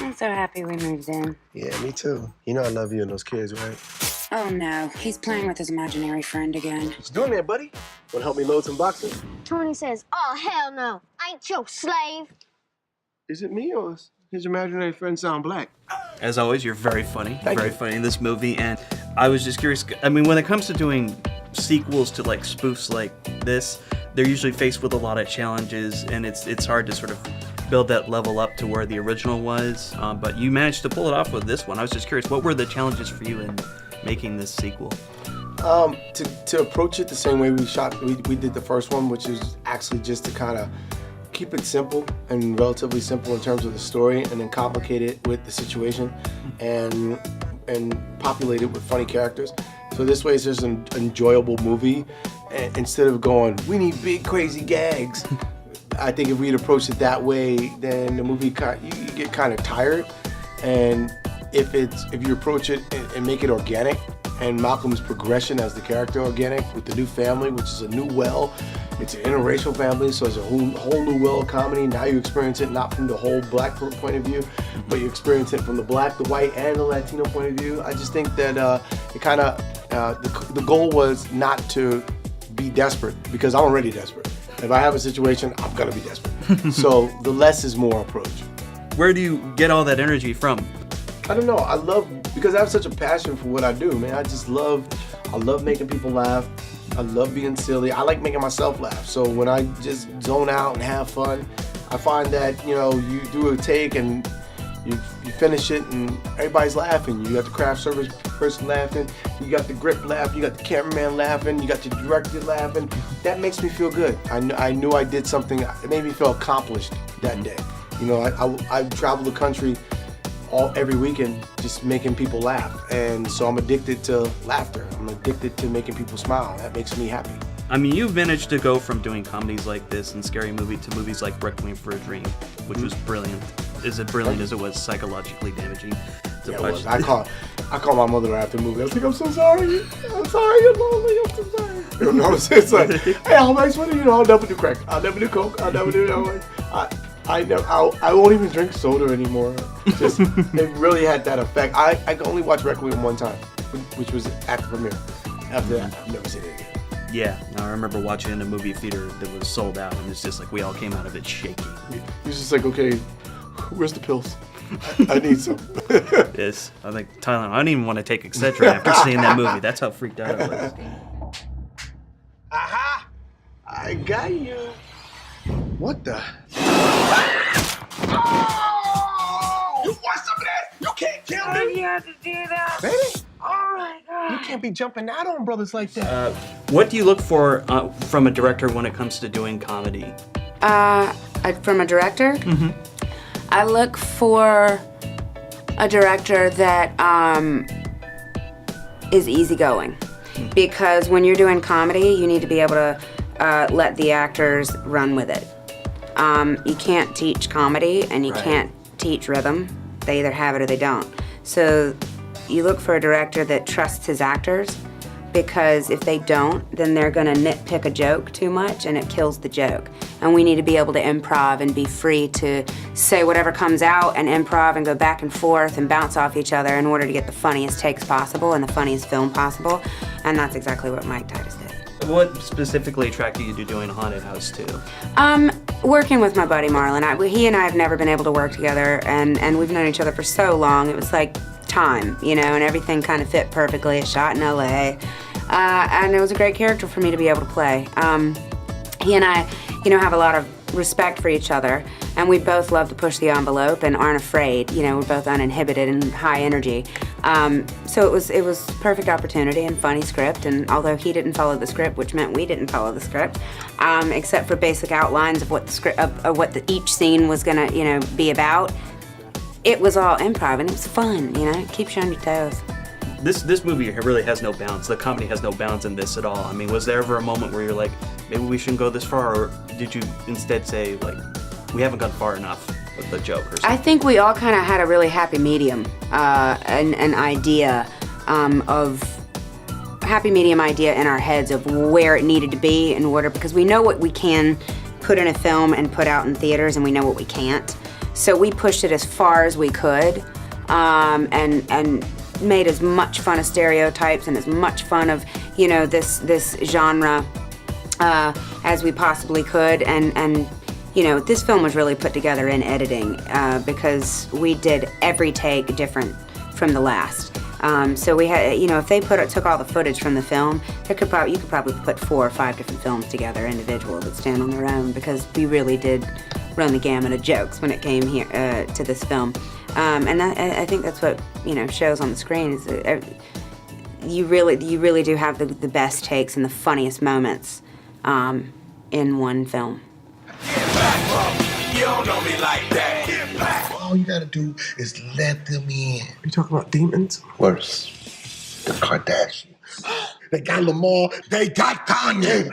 I'm so happy we moved in. Yeah, me too. You know I love you and those kids, right? Oh no, he's playing with his imaginary friend again. What you doing there, buddy? Wanna help me load some boxes? Tony says, oh, hell no. I ain't your slave. Is it me or is his imaginary friend sound black? As always, you're very funny. Thank very you. funny in this movie, and I was just curious. I mean, when it comes to doing sequels to like spoofs like this, they're usually faced with a lot of challenges, and it's hard to sort of build that level up to where the original was. But you managed to pull it off with this one. I was just curious, what were the challenges for you in making this sequel? To approach it the same way we did the first one, which is actually just to kind of keep it simple and relatively simple in terms of the story, and then complicate it with the situation, and populate it with funny characters. So this way it's just an enjoyable movie, and instead of going, we need big crazy gags. I think if we'd approached it that way, then the movie you get kind of tired. And if you approach it and make it organic, and Malcolm's progression as the character organic with the new family, which is a new well. It's an interracial family, so it's a whole new well of comedy. Now you experience it not from the whole black point of view, but you experience it from the black, the white, and the Latino point of view. I just think that it kind of the goal was not to be desperate, because I'm already desperate. If I have a situation, I'm gonna be desperate. So the less is more approach. Where do you get all that energy from? I don't know. Because I have such a passion for what I do, man. I love making people laugh. I love being silly. I like making myself laugh. So when I just zone out and have fun, I find that, you know, you do a take and you finish it and everybody's laughing. You got the craft service person laughing, you got the grip laughing, you got the cameraman laughing, you got the director laughing. That makes me feel good. I knew I did something. It made me feel accomplished that day. You know, I travel the country every weekend just making people laugh, and so I'm addicted to laughter. I'm addicted to making people smile. That makes me happy. I mean, you've managed to go from doing comedies like this and scary movie to movies like Requiem for a Dream, which was brilliant. Is it brilliant as it was psychologically damaging to Yeah, it watch? was. I call my mother after the movie. I was like, I'm so sorry. I'm sorry, you're lonely. I'm so sorry. You know what I'm saying? It's like, hey, I'll make sure you know I'll never do crack. I'll never do coke. I'll never do that. I won't even drink soda anymore. Just it really had that effect. I could only watch Requiem one time, which was at the premiere. After that, I've never seen it again. Yeah, I remember watching it in a movie theater that was sold out, and it's just like we all came out of it shaking. He's just like, okay, where's the pills? I need some. Yes, I think Tyler, I didn't even want to take Excedrin after seeing that movie. That's how freaked out I was. Aha! I got you. What the? Oh! You want some of that? You can't kill Why do me, you have to do that? baby. Oh my god. You can't be jumping out on brothers like that. What do you look for from a director when it comes to doing comedy? From a director? Mm-hmm. I look for a director that is easygoing. Because when you're doing comedy, you need to be able to let the actors run with it. You can't teach comedy and you can't teach rhythm. They either have it or they don't. So you look for a director that trusts his actors, because if they don't, then they're gonna nitpick a joke too much and it kills the joke. And we need to be able to improv and be free to say whatever comes out and improv and go back and forth and bounce off each other in order to get the funniest takes possible and the funniest film possible. And that's exactly what Mike Titus did. What specifically attracted you to doing Haunted House 2? Working with my buddy Marlon. He and I have never been able to work together, and we've known each other for so long. It was like time, you know, and everything kind of fit perfectly. It's shot in LA, and it was a great character for me to be able to play. He and I, you know, have a lot of respect for each other, and we both love to push the envelope and aren't afraid. You know, we're both uninhibited and high energy. So it was perfect opportunity and funny script. And although he didn't follow the script, which meant we didn't follow the script, except for basic outlines of what the script of what each scene was gonna, you know, be about, it was all improv and it was fun. You know, it keeps you on your toes. This movie really has no bounds. The comedy has no bounds in this at all. I mean, was there ever a moment where you're like, maybe we shouldn't go this far, or did you instead say, like, we haven't gone far enough with the joke or something? I think we all kind of had a really happy medium, an idea in our heads of where it needed to be in order, because we know what we can put in a film and put out in theaters, and we know what we can't. So we pushed it as far as we could, and made as much fun of stereotypes and as much fun of, you know, this genre as we possibly could. And you know, this film was really put together in editing because we did every take different from the last. So we had, you know, if they took all the footage from the film, you could probably put 4 or 5 different films together, individual, that stand on their own, because we really did run the gamut of jokes when it came here to this film. And I think that's what, you know, shows on the screen is that you really do have the best takes and the funniest moments in one film. Get back, bro. You don't know me like that. Get back. All you gotta do is let them in. You talking about demons? Worse, the Kardashians. They got Lamar, they got Kanye.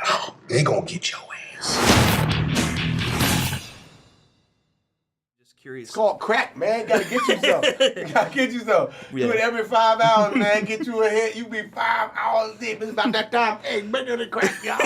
They gonna get your ass. It's called crack, man. Gotta get you some. You gotta get you some. Yeah. Do it every 5 hours, man. Get you a hit. You be 5 hours deep. It's about that time. Hey, better than crack, y'all.